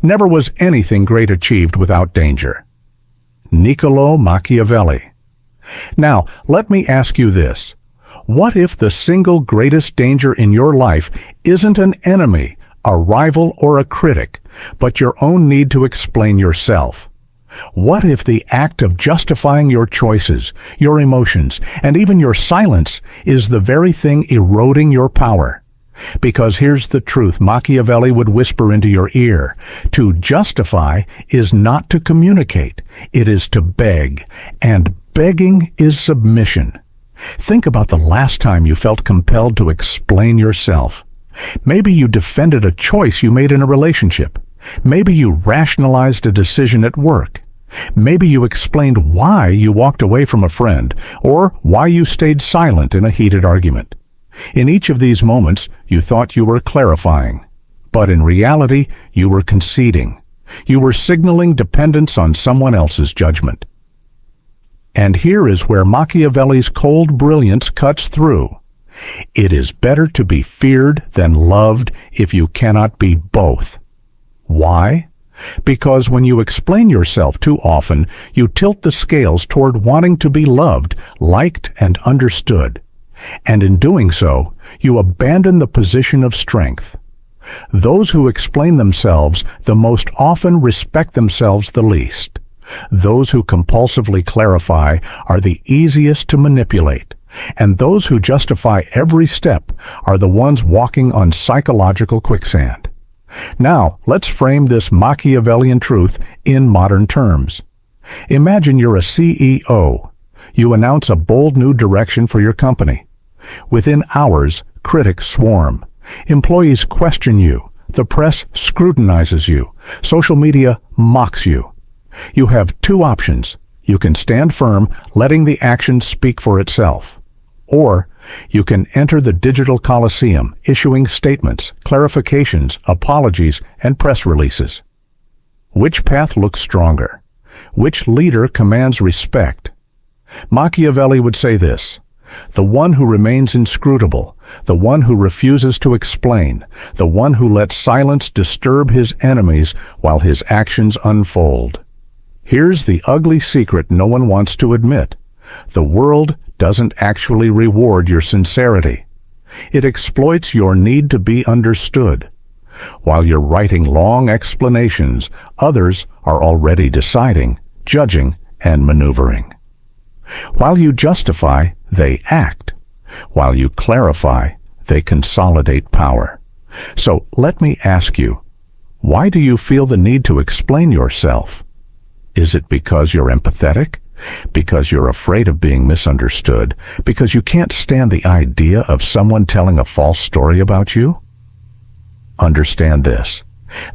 Never was anything great achieved without danger. Niccolò Machiavelli. Now, let me ask you this. What if the single greatest danger in your life isn't an enemy, a rival, or a critic, but your own need to explain yourself? What if the act of justifying your choices, your emotions, and even your silence is the very thing eroding your power? Because here's the truth Machiavelli would whisper into your ear. To justify is not to communicate, it is to beg, and begging is submission. Think about the last time you felt compelled to explain yourself. Maybe you defended a choice you made in a relationship. Maybe you rationalized a decision at work. Maybe you explained why you walked away from a friend, or why you stayed silent in a heated argument. In each of these moments, you thought you were clarifying. But in reality, you were conceding. You were signaling dependence on someone else's judgment. And here is where Machiavelli's cold brilliance cuts through. It is better to be feared than loved if you cannot be both. Why? Because when you explain yourself too often, you tilt the scales toward wanting to be loved, liked, and understood. And in doing so, you abandon the position of strength. Those who explain themselves the most often respect themselves the least. Those who compulsively clarify are the easiest to manipulate, and those who justify every step are the ones walking on psychological quicksand. Now, let's frame this Machiavellian truth in modern terms. Imagine you're a CEO. You announce a bold new direction for your company. Within hours, critics swarm. Employees question you. The press scrutinizes you. Social media mocks you. You have two options. You can stand firm, letting the action speak for itself. Or you can enter the digital coliseum, issuing statements, clarifications, apologies, and press releases. Which path looks stronger? Which leader commands respect? Machiavelli would say this: the one who remains inscrutable, the one who refuses to explain, the one who lets silence disturb his enemies while his actions unfold. Here's the ugly secret no one wants to admit. The world doesn't actually reward your sincerity. It exploits your need to be understood. While you're writing long explanations, others are already deciding, judging, and maneuvering. While you justify, they act. While you clarify, they consolidate power. So let me ask you, why do you feel the need to explain yourself? Is it because you're empathetic? Because you're afraid of being misunderstood? Because you can't stand the idea of someone telling a false story about you? Understand this.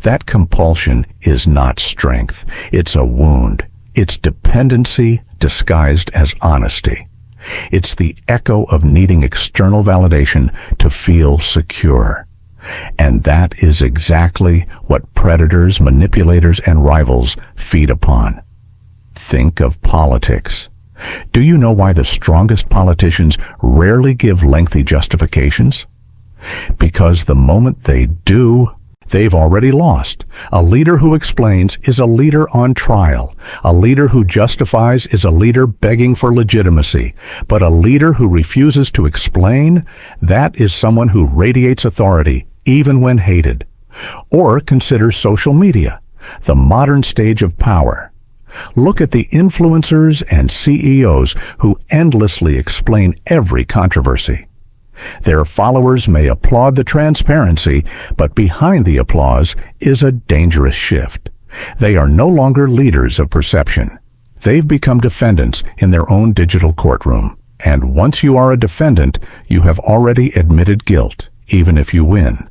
That compulsion is not strength. It's a wound. It's dependency disguised as honesty. It's the echo of needing external validation to feel secure. And that is exactly what predators, manipulators, and rivals feed upon. Think of politics. Do you know why the strongest politicians rarely give lengthy justifications? Because the moment they do, they've already lost. A leader who explains is a leader on trial. A leader who justifies is a leader begging for legitimacy. But a leader who refuses to explain, that is someone who radiates authority, even when hated. Or consider social media, the modern stage of power. Look at the influencers and CEOs who endlessly explain every controversy. Their followers may applaud the transparency, but behind the applause is a dangerous shift. They are no longer leaders of perception. They've become defendants in their own digital courtroom. And once you are a defendant, you have already admitted guilt, even if you win.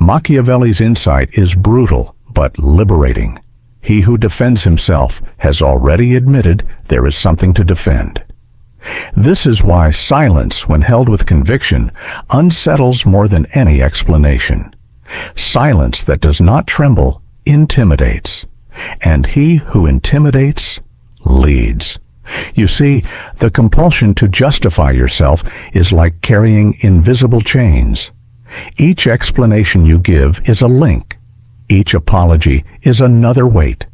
Machiavelli's insight is brutal, but liberating. He who defends himself has already admitted there is something to defend. This is why silence, when held with conviction, unsettles more than any explanation. Silence that does not tremble intimidates, and he who intimidates leads. You see, the compulsion to justify yourself is like carrying invisible chains. Each explanation you give is a link. Each apology is another weight.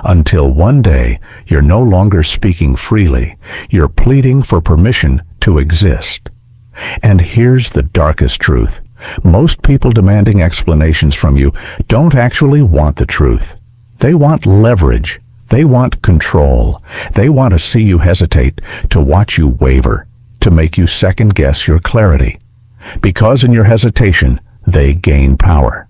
Until one day, you're no longer speaking freely. You're pleading for permission to exist. And here's the darkest truth. Most people demanding explanations from you don't actually want the truth. They want leverage. They want control. They want to see you hesitate, to watch you waver, to make you second-guess your clarity. Because in your hesitation, they gain power.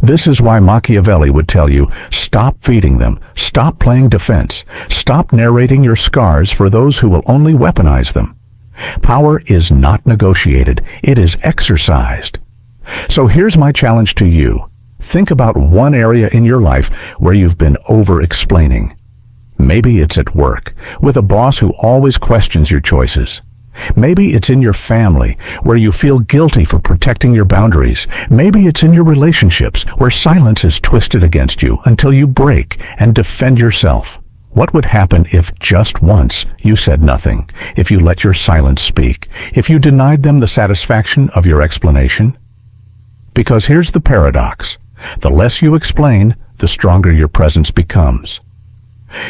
This is why Machiavelli would tell you, stop feeding them, stop playing defense, stop narrating your scars for those who will only weaponize them. Power is not negotiated, it is exercised. So here's my challenge to you. Think about one area in your life where you've been over-explaining. Maybe it's at work, with a boss who always questions your choices. Maybe it's in your family, where you feel guilty for protecting your boundaries. Maybe it's in your relationships, where silence is twisted against you until you break and defend yourself. What would happen if just once you said nothing, if you let your silence speak, if you denied them the satisfaction of your explanation? Because here's the paradox. The less you explain, the stronger your presence becomes.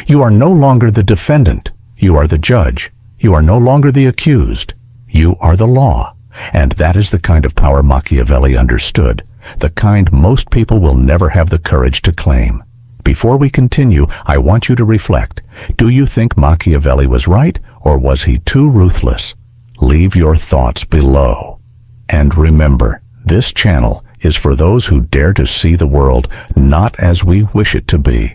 You are no longer the defendant. You are the judge. You are no longer the accused. You are the law. And that is the kind of power Machiavelli understood, the kind most people will never have the courage to claim. Before we continue, I want you to reflect. Do you think Machiavelli was right, or was he too ruthless? Leave your thoughts below. And remember, this channel is for those who dare to see the world not as we wish it to be,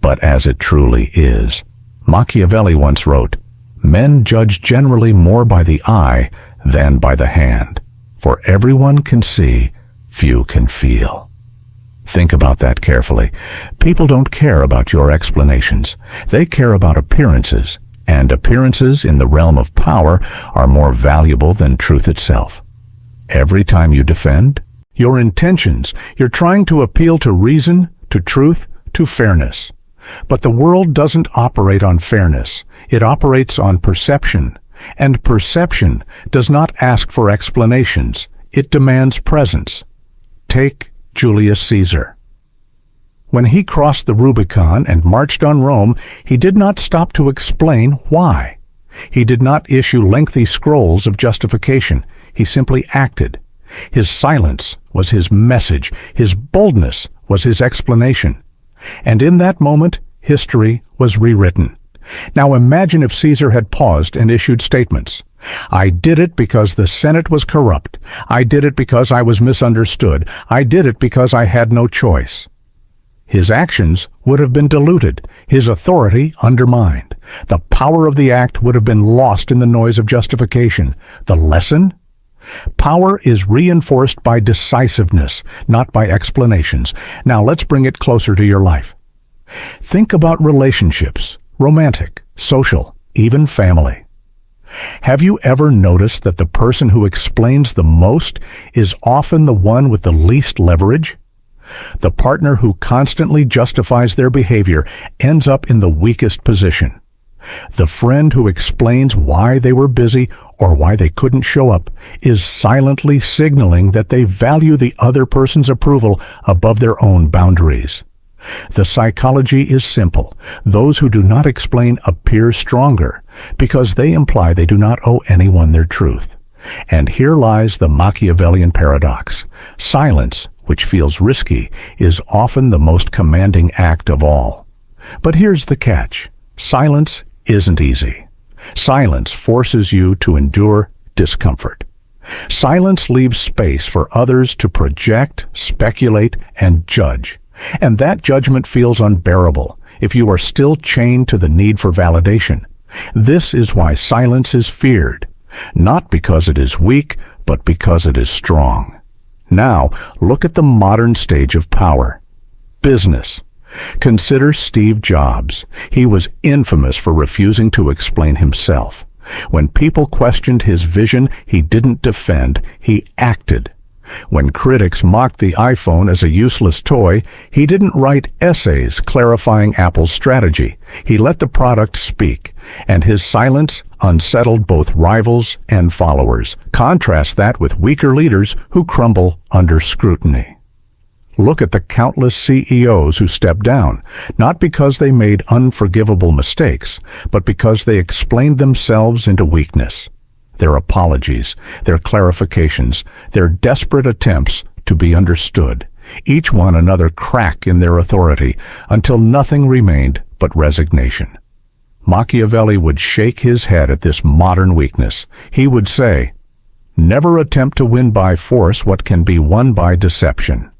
but as it truly is. Machiavelli once wrote, "Men judge generally more by the eye than by the hand, for everyone can see, few can feel." Think about that carefully. People don't care about your explanations. They care about appearances, and appearances in the realm of power are more valuable than truth itself. Every time you defend, your intentions, you're trying to appeal to reason, to truth, to fairness. But the world doesn't operate on fairness. It operates on perception. And perception does not ask for explanations. It demands presence. Take Julius Caesar. When he crossed the Rubicon and marched on Rome, he did not stop to explain why. He did not issue lengthy scrolls of justification. He simply acted. His silence was his message. His boldness was his explanation. And in that moment, history was rewritten. Now imagine if Caesar had paused and issued statements. I did it because the Senate was corrupt. I did it because I was misunderstood. I did it because I had no choice. His actions would have been diluted, his authority undermined. The power of the act would have been lost in the noise of justification. The lesson? Power is reinforced by decisiveness, not by explanations. Now let's bring it closer to your life. Think about relationships, romantic, social, even family. Have you ever noticed that the person who explains the most is often the one with the least leverage? The partner who constantly justifies their behavior ends up in the weakest position. The friend who explains why they were busy or why they couldn't show up is silently signaling that they value the other person's approval above their own boundaries. The psychology is simple. Those who do not explain appear stronger because they imply they do not owe anyone their truth. And here lies the Machiavellian paradox. Silence, which feels risky, is often the most commanding act of all. But here's the catch. Silence isn't easy. Silence forces you to endure discomfort. Silence leaves space for others to project, speculate, and judge. And that judgment feels unbearable if you are still chained to the need for validation. This is why silence is feared, not because it is weak, but because it is strong. Now, look at the modern stage of power. Business. Consider Steve Jobs. He was infamous for refusing to explain himself. When people questioned his vision, he didn't defend, he acted. When critics mocked the iPhone as a useless toy, he didn't write essays clarifying Apple's strategy. He let the product speak, and his silence unsettled both rivals and followers. Contrast that with weaker leaders who crumble under scrutiny. Look at the countless CEOs who stepped down, not because they made unforgivable mistakes, but because they explained themselves into weakness. Their apologies, their clarifications, their desperate attempts to be understood, each one another crack in their authority until nothing remained but resignation. Machiavelli would shake his head at this modern weakness. He would say, "Never attempt to win by force what can be won by deception."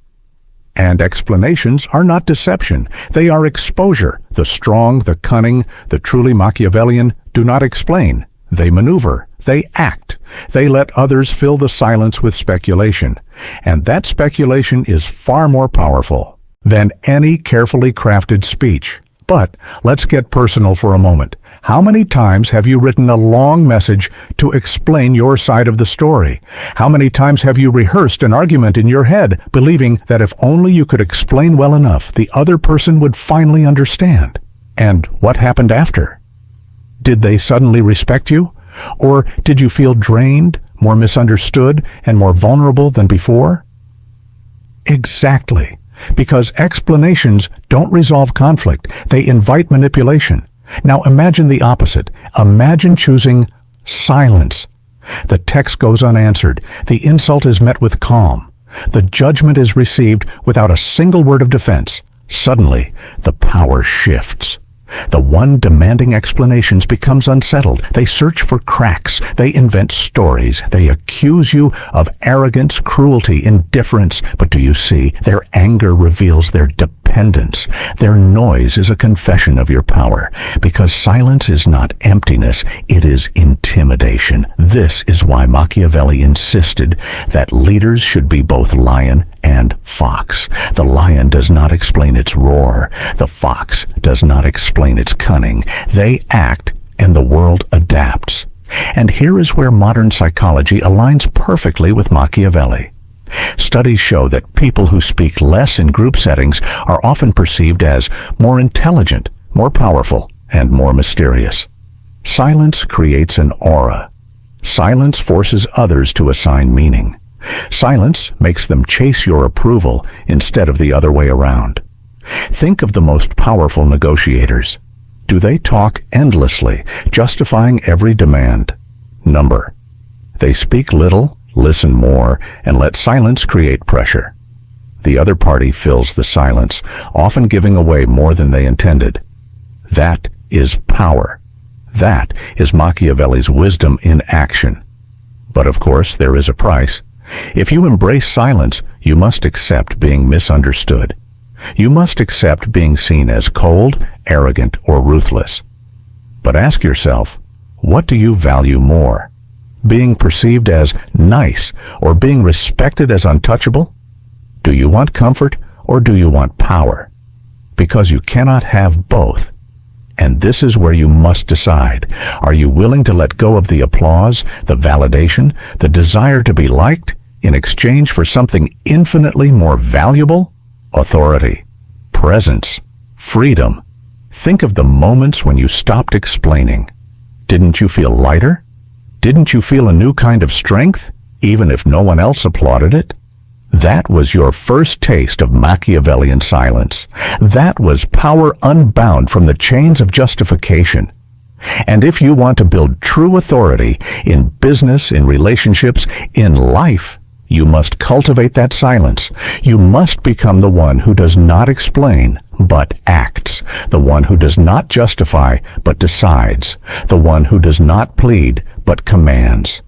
And explanations are not deception. They are exposure. The strong, the cunning, the truly Machiavellian do not explain. They maneuver. They act. They let others fill the silence with speculation. And that speculation is far more powerful than any carefully crafted speech. But let's get personal for a moment. How many times have you written a long message to explain your side of the story? How many times have you rehearsed an argument in your head, believing that if only you could explain well enough, the other person would finally understand? And what happened after? Did they suddenly respect you? Or did you feel drained, more misunderstood, and more vulnerable than before? Exactly. Because explanations don't resolve conflict. They invite manipulation. Now imagine the opposite. Imagine choosing silence. The text goes unanswered. The insult is met with calm. The judgment is received without a single word of defense. Suddenly, the power shifts. The one demanding explanations becomes unsettled. They search for cracks. They invent stories. They accuse you of arrogance, cruelty, indifference. But do you see? Their anger reveals their dependence. Their noise is a confession of your power. Because silence is not emptiness, it is intimidation. This is why Machiavelli insisted that leaders should be both lion and fox. The lion does not explain its roar. The fox does not explain its cunning. They act, and the world adapts. And here is where modern psychology aligns perfectly with Machiavelli. Studies show that people who speak less in group settings are often perceived as more intelligent, more powerful, and more mysterious. Silence creates an aura. Silence forces others to assign meaning. Silence makes them chase your approval instead of the other way around. Think of the most powerful negotiators. Do they talk endlessly, justifying every demand? Number. They speak little, listen more, and let silence create pressure. The other party fills the silence, often giving away more than they intended. That is power. That is Machiavelli's wisdom in action. But of course, there is a price. If you embrace silence, you must accept being misunderstood. You must accept being seen as cold, arrogant, or ruthless. But ask yourself, what do you value more? Being perceived as nice or being respected as untouchable? Do you want comfort or do you want power? Because you cannot have both. And this is where you must decide. Are you willing to let go of the applause, the validation, the desire to be liked in exchange for something infinitely more valuable? Authority, presence, freedom. Think of the moments when you stopped explaining. Didn't you feel lighter? Didn't you feel a new kind of strength, even if no one else applauded it? That was your first taste of Machiavellian silence. That was power unbound from the chains of justification. And if you want to build true authority in business, in relationships, in life, you must cultivate that silence. You must become the one who does not explain, but acts. The one who does not justify, but decides. The one who does not plead, but commands.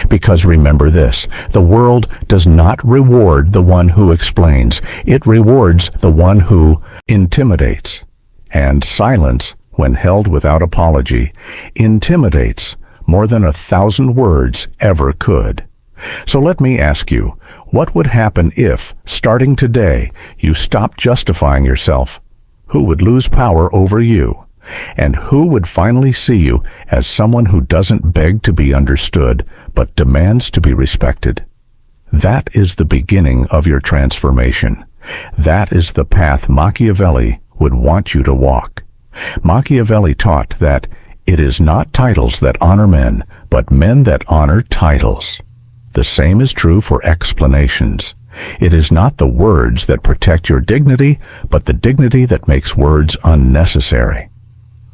Because remember this, the world does not reward the one who explains. It rewards the one who intimidates. And silence, when held without apology, intimidates more than 1,000 words ever could. So let me ask you, what would happen if, starting today, you stopped justifying yourself? Who would lose power over you? And who would finally see you as someone who doesn't beg to be understood, but demands to be respected? That is the beginning of your transformation. That is the path Machiavelli would want you to walk. Machiavelli taught that it is not titles that honor men, but men that honor titles. The same is true for explanations. It is not the words that protect your dignity, but the dignity that makes words unnecessary.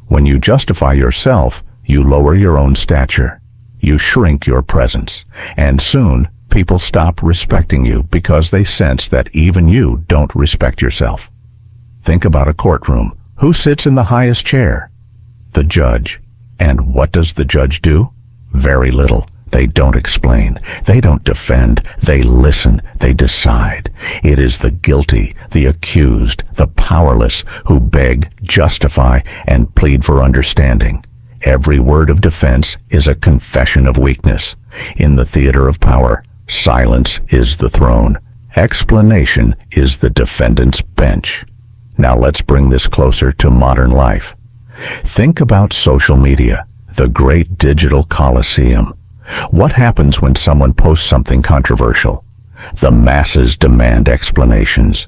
When you justify yourself, you lower your own stature. You shrink your presence, and soon people stop respecting you because they sense that even you don't respect yourself. Think about a courtroom. Who sits in the highest chair? The judge. And what does the judge do? Very little. They don't explain. They don't defend. They listen. They decide. It is the guilty, the accused, the powerless who beg, justify, and plead for understanding. Every word of defense is a confession of weakness. In the theater of power, silence is the throne. Explanation is the defendant's bench. Now let's bring this closer to modern life. Think about social media, the great digital coliseum. What happens when someone posts something controversial? The masses demand explanations.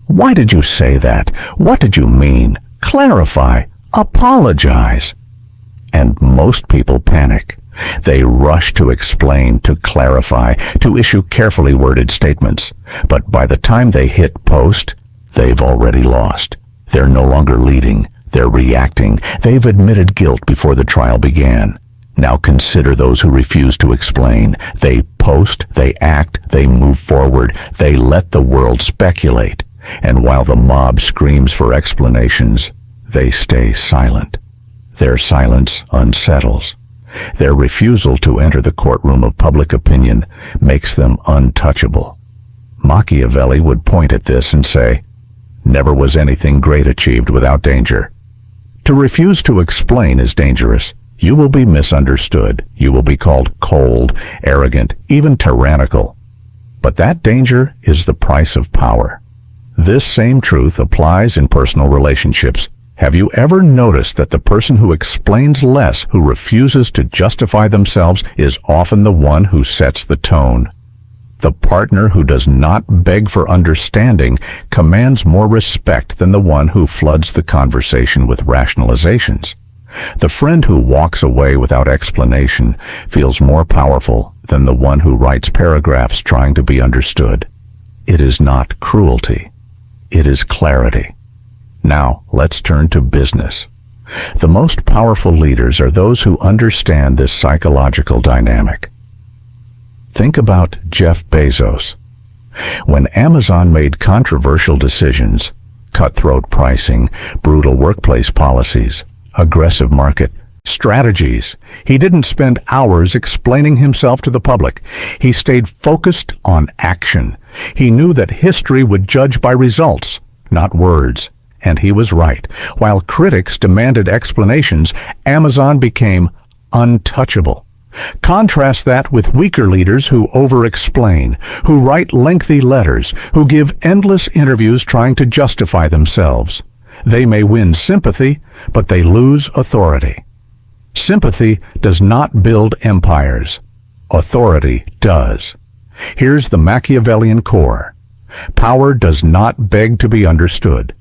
Why did you say that? What did you mean? Clarify. Apologize. And most people panic. They rush to explain, to clarify, to issue carefully worded statements. But by the time they hit post, they've already lost. They're no longer leading. They're reacting. They've admitted guilt before the trial began. Now consider those who refuse to explain. They post, they act, they move forward, they let the world speculate. And while the mob screams for explanations, they stay silent. Their silence unsettles. Their refusal to enter the courtroom of public opinion makes them untouchable. Machiavelli would point at this and say, "Never was anything great achieved without danger." To refuse to explain is dangerous. You will be misunderstood. You will be called cold, arrogant, even tyrannical. But that danger is the price of power. This same truth applies in personal relationships. Have you ever noticed that the person who explains less, who refuses to justify themselves, is often the one who sets the tone? The partner who does not beg for understanding commands more respect than the one who floods the conversation with rationalizations. The friend who walks away without explanation feels more powerful than the one who writes paragraphs trying to be understood. It is not cruelty. It is clarity. Now, let's turn to business. The most powerful leaders are those who understand this psychological dynamic. Think about Jeff Bezos. When Amazon made controversial decisions, cutthroat pricing, brutal workplace policies, aggressive market strategies, he didn't spend hours explaining himself to the public. He stayed focused on action. He knew that history would judge by results, not words. And he was right. While critics demanded explanations, Amazon became untouchable. Contrast that with weaker leaders who over-explain, who write lengthy letters, who give endless interviews trying to justify themselves. They may win sympathy, but they lose authority. Sympathy does not build empires. Authority does. Here's the Machiavellian core. Power does not beg to be understood.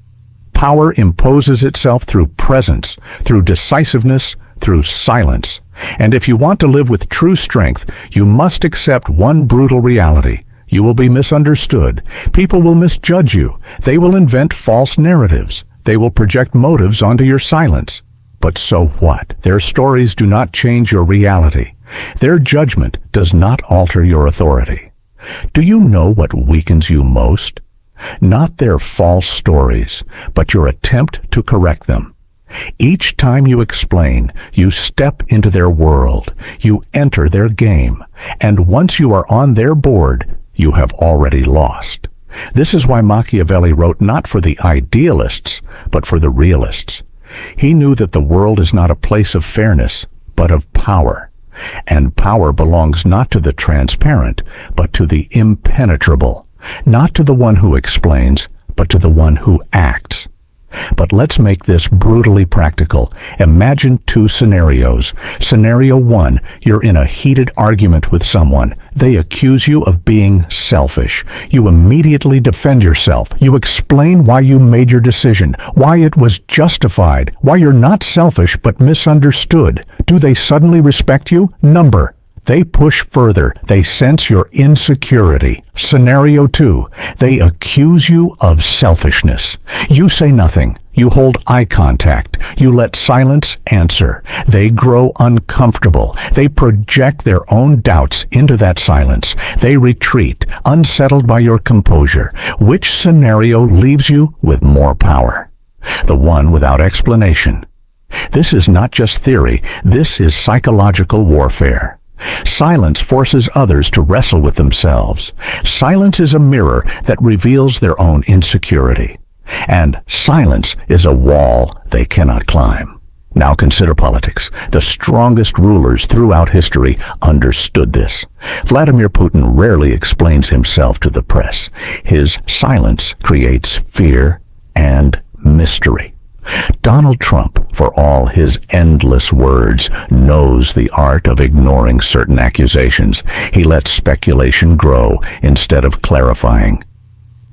Power imposes itself through presence, through decisiveness, through silence. And if you want to live with true strength, you must accept one brutal reality. You will be misunderstood. People will misjudge you. They will invent false narratives. They will project motives onto your silence. But so what? Their stories do not change your reality. Their judgment does not alter your authority. Do you know what weakens you most? Not their false stories, but your attempt to correct them. Each time you explain, you step into their world, you enter their game, and once you are on their board, you have already lost. This is why Machiavelli wrote not for the idealists, but for the realists. He knew that the world is not a place of fairness, but of power. And power belongs not to the transparent, but to the impenetrable. Not to the one who explains, but to the one who acts. But let's make this brutally practical. Imagine two scenarios. Scenario 1, you're in a heated argument with someone. They accuse you of being selfish. You immediately defend yourself. You explain why you made your decision, why it was justified, why you're not selfish but misunderstood. Do they suddenly respect you? Number. They push further. They sense your insecurity. Scenario 2. They accuse you of selfishness. You say nothing. You hold eye contact. You let silence answer. They grow uncomfortable. They project their own doubts into that silence. They retreat, unsettled by your composure. Which scenario leaves you with more power? The one without explanation. This is not just theory. This is psychological warfare. Silence forces others to wrestle with themselves. Silence is a mirror that reveals their own insecurity. And silence is a wall they cannot climb. Now consider politics. The strongest rulers throughout history understood this. Vladimir Putin rarely explains himself to the press. His silence creates fear and mystery. Donald Trump, for all his endless words, knows the art of ignoring certain accusations. He lets speculation grow instead of clarifying.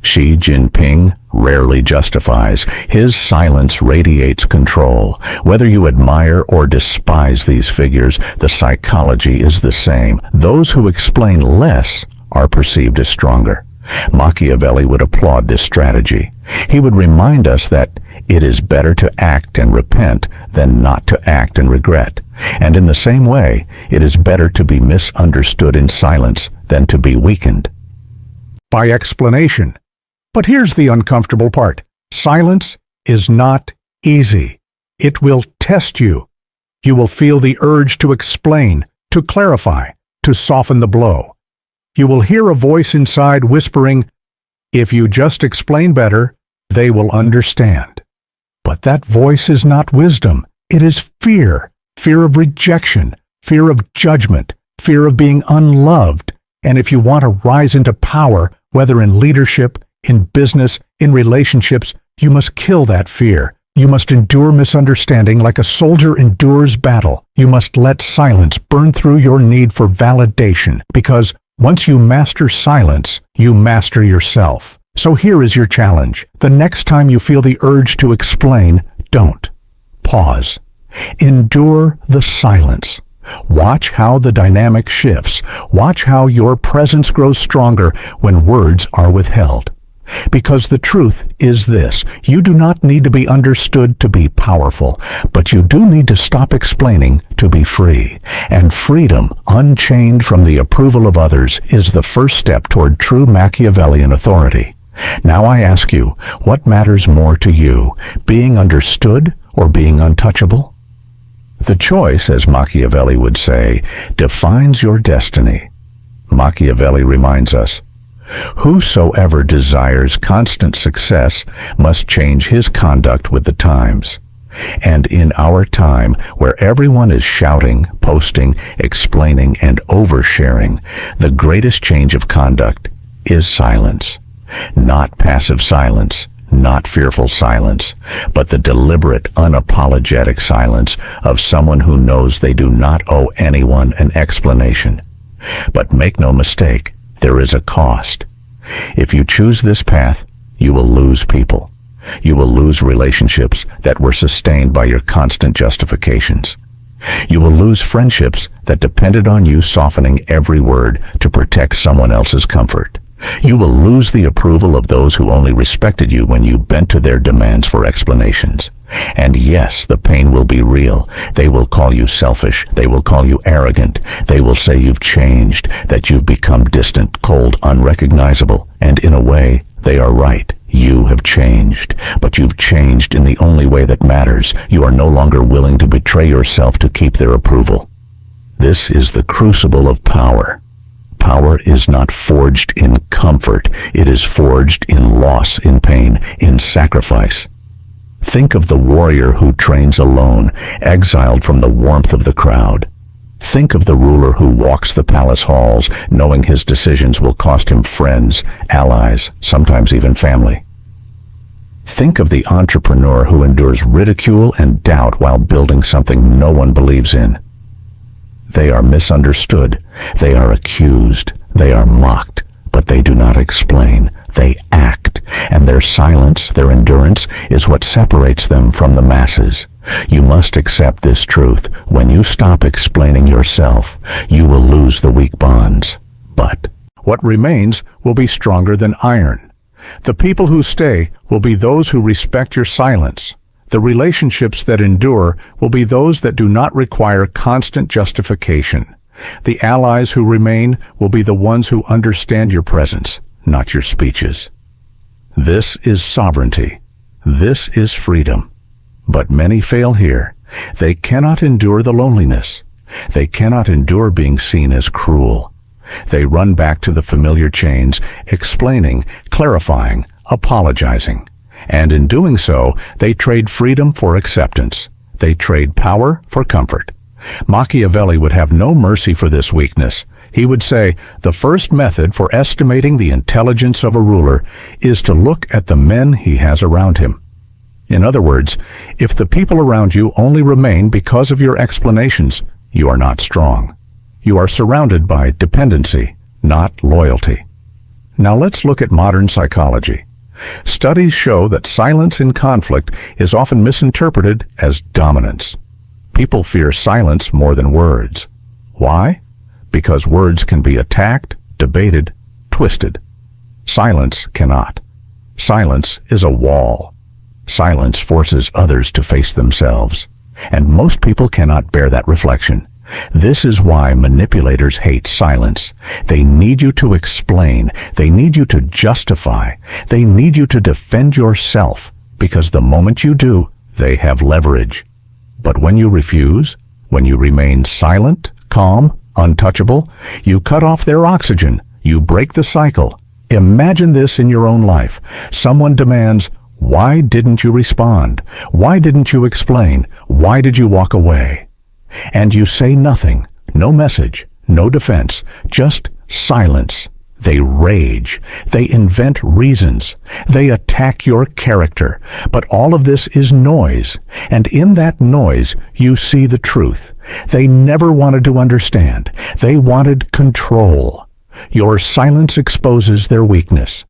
Xi Jinping rarely justifies. His silence radiates control. Whether you admire or despise these figures, the psychology is the same. Those who explain less are perceived as stronger. Machiavelli would applaud this strategy. He would remind us that it is better to act and repent than not to act and regret. And in the same way, it is better to be misunderstood in silence than to be weakened by explanation. But here's the uncomfortable part. Silence is not easy. It will test you. You will feel the urge to explain, to clarify, to soften the blow. You will hear a voice inside whispering, "If you just explain better, they will understand." But that voice is not wisdom. It is fear. Fear of rejection, fear of judgment, fear of being unloved. And if you want to rise into power, whether in leadership, in business, in relationships, you must kill that fear. You must endure misunderstanding like a soldier endures battle. You must let silence burn through your need for validation, because once you master silence, you master yourself. So here is your challenge. The next time you feel the urge to explain, don't. Pause. Endure the silence. Watch how the dynamic shifts. Watch how your presence grows stronger when words are withheld. Because the truth is this: you do not need to be understood to be powerful, but you do need to stop explaining to be free. And freedom, unchained from the approval of others, is the first step toward true Machiavellian authority. Now I ask you, what matters more to you, being understood or being untouchable? The choice, as Machiavelli would say, defines your destiny. Machiavelli reminds us, "Whosoever desires constant success must change his conduct with the times." And in our time, where everyone is shouting, posting, explaining, and oversharing, the greatest change of conduct is silence. Not passive silence, not fearful silence, but the deliberate, unapologetic silence of someone who knows they do not owe anyone an explanation. But make no mistake, there is a cost. If you choose this path, you will lose people. You will lose relationships that were sustained by your constant justifications. You will lose friendships that depended on you softening every word to protect someone else's comfort. You will lose the approval of those who only respected you when you bent to their demands for explanations. And yes, the pain will be real. They will call you selfish. They will call you arrogant. They will say you've changed, that you've become distant, cold, unrecognizable. And in a way, they are right. You have changed. But you've changed in the only way that matters. You are no longer willing to betray yourself to keep their approval. This is the crucible of power. Power is not forged in comfort. It is forged in loss, in pain, in sacrifice. Think of the warrior who trains alone, exiled from the warmth of the crowd. Think of the ruler who walks the palace halls, knowing his decisions will cost him friends, allies, sometimes even family. Think of the entrepreneur who endures ridicule and doubt while building something no one believes in. They are misunderstood, they are accused, they are mocked, but they do not explain. They act, and their silence, their endurance, is what separates them from the masses. You must accept this truth. When you stop explaining yourself, you will lose the weak bonds. But what remains will be stronger than iron. The people who stay will be those who respect your silence. The relationships that endure will be those that do not require constant justification. The allies who remain will be the ones who understand your presence, not your speeches. This is sovereignty. This is freedom. But many fail here. They cannot endure the loneliness. They cannot endure being seen as cruel. They run back to the familiar chains, explaining, clarifying, apologizing. And in doing so, they trade freedom for acceptance. They trade power for comfort. Machiavelli would have no mercy for this weakness. He would say, the first method for estimating the intelligence of a ruler is to look at the men he has around him. In other words, if the people around you only remain because of your explanations, you are not strong. You are surrounded by dependency, not loyalty. Now let's look at modern psychology. Studies show that silence in conflict is often misinterpreted as dominance. People fear silence more than words. Why? Because words can be attacked, debated, twisted. Silence cannot. Silence is a wall. Silence forces others to face themselves. And most people cannot bear that reflection. This is why manipulators hate silence. They need you to explain. They need you to justify. They need you to defend yourself, because the moment you do, they have leverage. But when you refuse, when you remain silent, calm, untouchable, you cut off their oxygen. You break the cycle. Imagine this in your own life. Someone demands, "Why didn't you respond? Why didn't you explain? Why did you walk away?" And you say nothing, no message, no defense, just silence. They rage. They invent reasons. They attack your character. But all of this is noise. And in that noise, you see the truth. They never wanted to understand. They wanted control. Your silence exposes their weakness.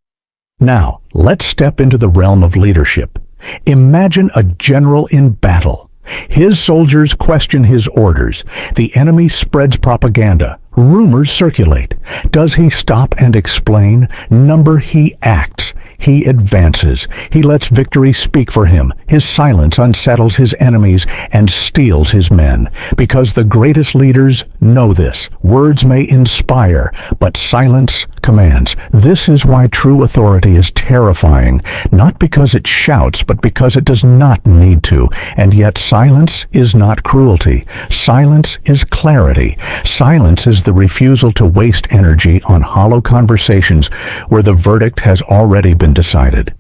Now, let's step into the realm of leadership. Imagine a general in battle. His soldiers question his orders. The enemy spreads propaganda. Rumors circulate. Does he stop and explain? Number, he acts. He advances. He lets victory speak for him. His silence unsettles his enemies and steels his men. Because the greatest leaders know this. Words may inspire, but silence commands. This is why true authority is terrifying. Not because it shouts, but because it does not need to. And yet silence is not cruelty. Silence is clarity. Silence is the refusal to waste energy on hollow conversations where the verdict has already been decided.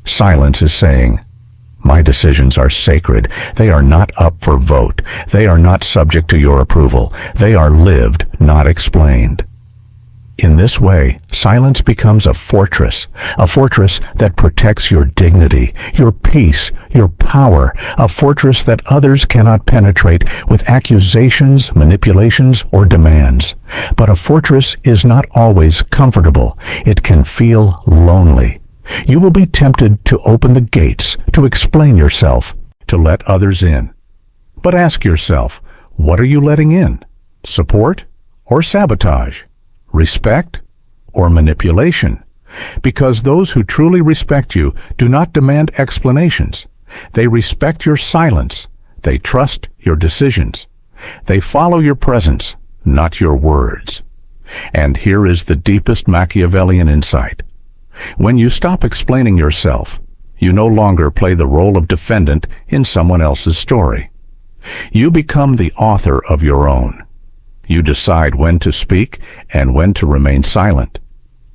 Silence is saying, "My decisions are sacred. They are not up for vote. They are not subject to your approval. They are lived, not explained." In this way, silence becomes a fortress that protects your dignity, your peace, your power, a fortress that others cannot penetrate with accusations, manipulations, or demands. But a fortress is not always comfortable. It can feel lonely. You will be tempted to open the gates, to explain yourself, to let others in. But ask yourself, what are you letting in? Support or sabotage? Respect or manipulation? Because those who truly respect you do not demand explanations. They respect your silence. They trust your decisions. They follow your presence, not your words. And here is the deepest Machiavellian insight. When you stop explaining yourself, you no longer play the role of defendant in someone else's story. You become the author of your own. You decide when to speak and when to remain silent.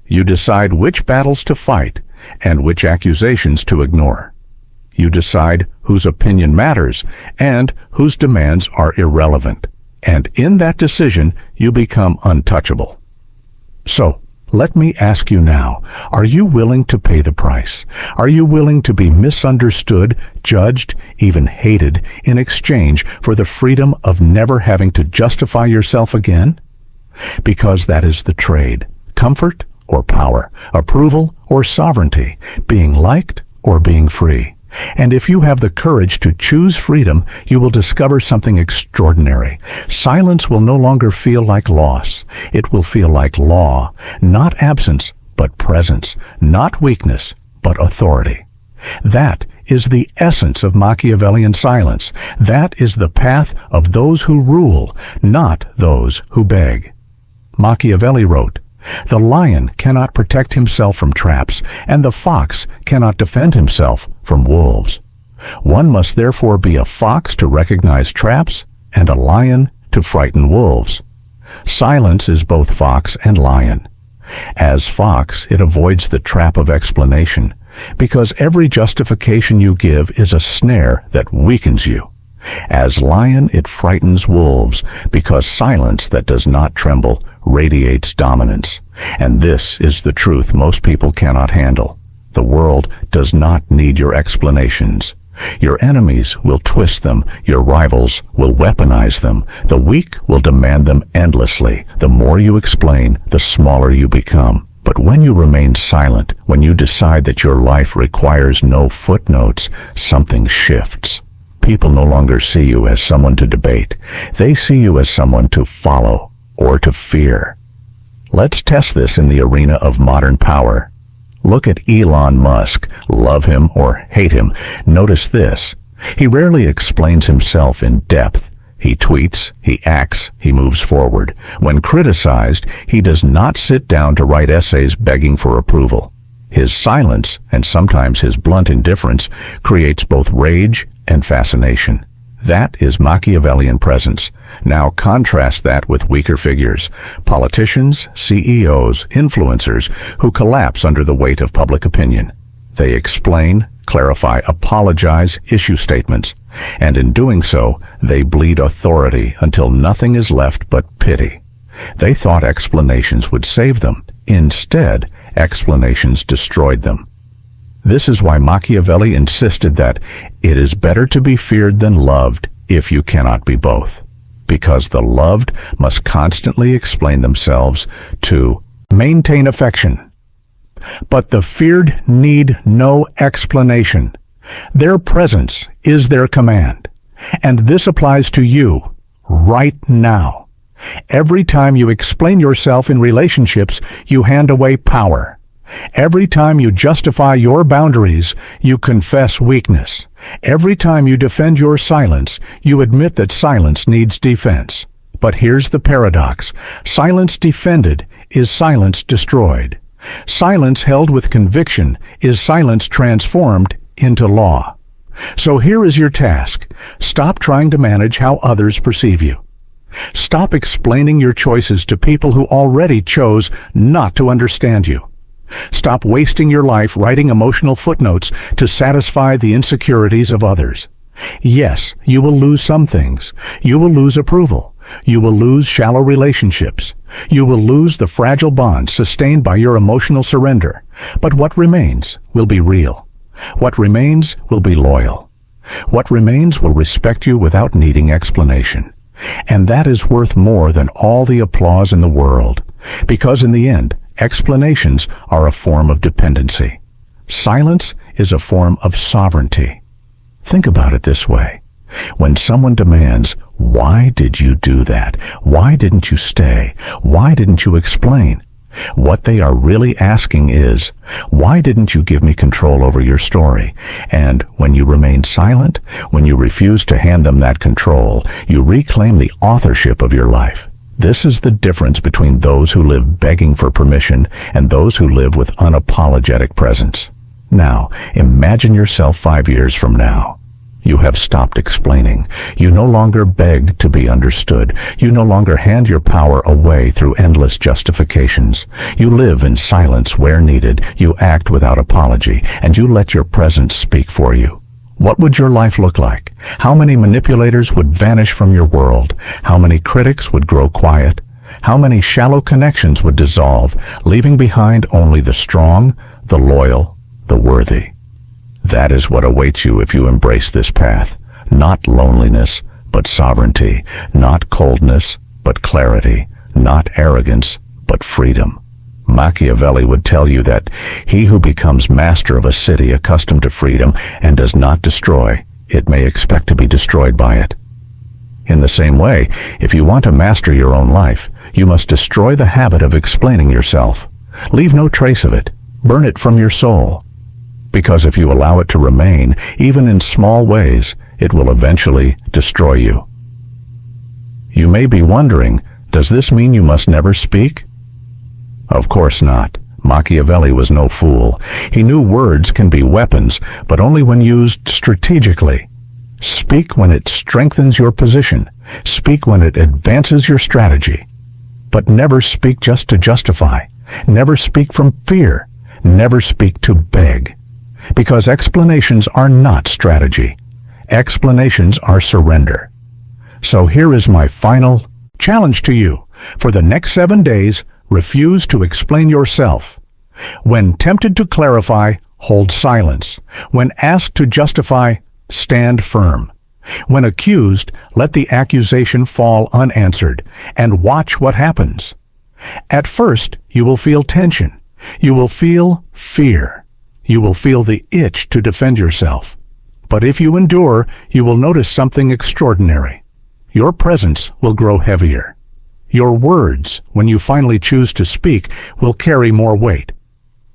You decide which battles to fight and which accusations to ignore. You decide whose opinion matters and whose demands are irrelevant. And in that decision, you become untouchable. So, let me ask you now, are you willing to pay the price? Are you willing to be misunderstood, judged, even hated in exchange for the freedom of never having to justify yourself again? Because that is the trade. Comfort or power, approval or sovereignty, being liked or being free. And if you have the courage to choose freedom, you will discover something extraordinary. Silence will no longer feel like loss. It will feel like law, not absence, but presence, not weakness, but authority. That is the essence of Machiavellian silence. That is the path of those who rule, not those who beg. Machiavelli wrote, "The lion cannot protect himself from traps, and the fox cannot defend himself from wolves. One must therefore be a fox to recognize traps, and a lion to frighten wolves." Silence is both fox and lion. As fox, it avoids the trap of explanation, because every justification you give is a snare that weakens you. As lion, it frightens wolves, because silence that does not tremble radiates dominance. And this is the truth most people cannot handle. The world does not need your explanations. Your enemies will twist them. Your rivals will weaponize them. The weak will demand them endlessly. The more you explain, the smaller you become. But when you remain silent, when you decide that your life requires no footnotes, something shifts. People no longer see you as someone to debate. They see you as someone to follow or to fear. Let's test this in the arena of modern power. Look at Elon Musk. Love him or hate him. Notice this. He rarely explains himself in depth. He tweets, he acts, he moves forward. When criticized, he does not sit down to write essays begging for approval. His silence, and sometimes his blunt indifference, creates both rage and fascination. That is Machiavellian presence. Now contrast that with weaker figures, politicians, CEOs, influencers, who collapse under the weight of public opinion. They explain, clarify, apologize, issue statements, and in doing so, they bleed authority until nothing is left but pity. They thought explanations would save them. Instead, explanations destroyed them. This is why Machiavelli insisted that it is better to be feared than loved if you cannot be both, because the loved must constantly explain themselves to maintain affection. But the feared need no explanation. Their presence is their command. And this applies to you right now. Every time you explain yourself in relationships, you hand away power. Every time you justify your boundaries, you confess weakness. Every time you defend your silence, you admit that silence needs defense. But here's the paradox. Silence defended is silence destroyed. Silence held with conviction is silence transformed into law. So here is your task. Stop trying to manage how others perceive you. Stop explaining your choices to people who already chose not to understand you. Stop wasting your life writing emotional footnotes to satisfy the insecurities of others. Yes, you will lose some things. You will lose approval. You will lose shallow relationships. You will lose the fragile bonds sustained by your emotional surrender. But what remains will be real. What remains will be loyal. What remains will respect you without needing explanation. And that is worth more than all the applause in the world, because in the end, explanations are a form of dependency. Silence is a form of sovereignty. Think about it this way. When someone demands, "Why did you do that? Why didn't you stay? Why didn't you explain?" what they are really asking is, "Why didn't you give me control over your story?" And when you remain silent, when you refuse to hand them that control, you reclaim the authorship of your life. This is the difference between those who live begging for permission and those who live with unapologetic presence. Now, imagine yourself 5 years from now. You have stopped explaining. You no longer beg to be understood. You no longer hand your power away through endless justifications. You live in silence where needed. You act without apology, and you let your presence speak for you. What would your life look like? How many manipulators would vanish from your world? How many critics would grow quiet? How many shallow connections would dissolve, leaving behind only the strong, the loyal, the worthy? That is what awaits you if you embrace this path. Not loneliness, but sovereignty. Not coldness, but clarity. Not arrogance, but freedom. Machiavelli would tell you that he who becomes master of a city accustomed to freedom and does not destroy, it may expect to be destroyed by it. In the same way, if you want to master your own life, you must destroy the habit of explaining yourself. Leave no trace of it. Burn it from your soul. Because if you allow it to remain, even in small ways, it will eventually destroy you. You may be wondering, does this mean you must never speak? Of course not. Machiavelli was no fool. He knew words can be weapons, but only when used strategically. Speak when it strengthens your position. Speak when it advances your strategy. But never speak just to justify. Never speak from fear. Never speak to beg. Because explanations are not strategy. Explanations are surrender. So here is my final challenge to you. For the next 7 days, refuse to explain yourself. When tempted to clarify, hold silence. When asked to justify, stand firm. When accused, let the accusation fall unanswered, and watch what happens. At first, you will feel tension. You will feel fear. You will feel the itch to defend yourself. But if you endure, you will notice something extraordinary. Your presence will grow heavier. Your words, when you finally choose to speak, will carry more weight.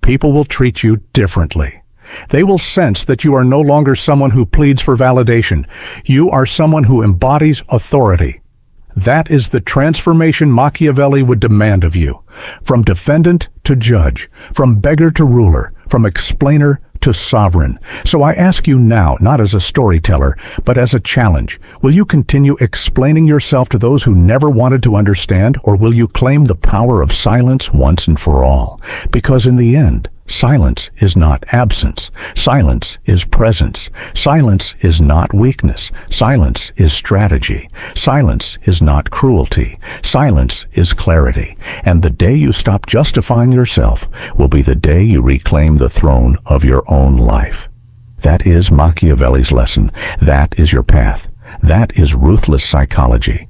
People will treat you differently. They will sense that you are no longer someone who pleads for validation. You are someone who embodies authority. That is the transformation Machiavelli would demand of you. From defendant to judge, from beggar to ruler, from explainer to sovereign. So I ask you now, not as a storyteller, but as a challenge, will you continue explaining yourself to those who never wanted to understand, or will you claim the power of silence once and for all? Because in the end, silence is not absence. Silence is presence. Silence is not weakness. Silence is strategy. Silence is not cruelty. Silence is clarity. And the day you stop justifying yourself will be the day you reclaim the throne of your own life. That is Machiavelli's lesson. That is your path. That is ruthless psychology.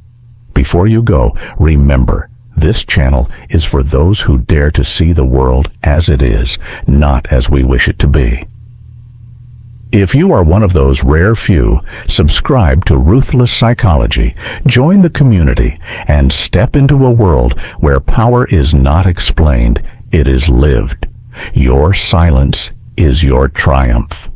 Before you go, remember, this channel is for those who dare to see the world as it is, not as we wish it to be. If you are one of those rare few, subscribe to Ruthless Psychology, join the community, and step into a world where power is not explained, it is lived. Your silence is your triumph.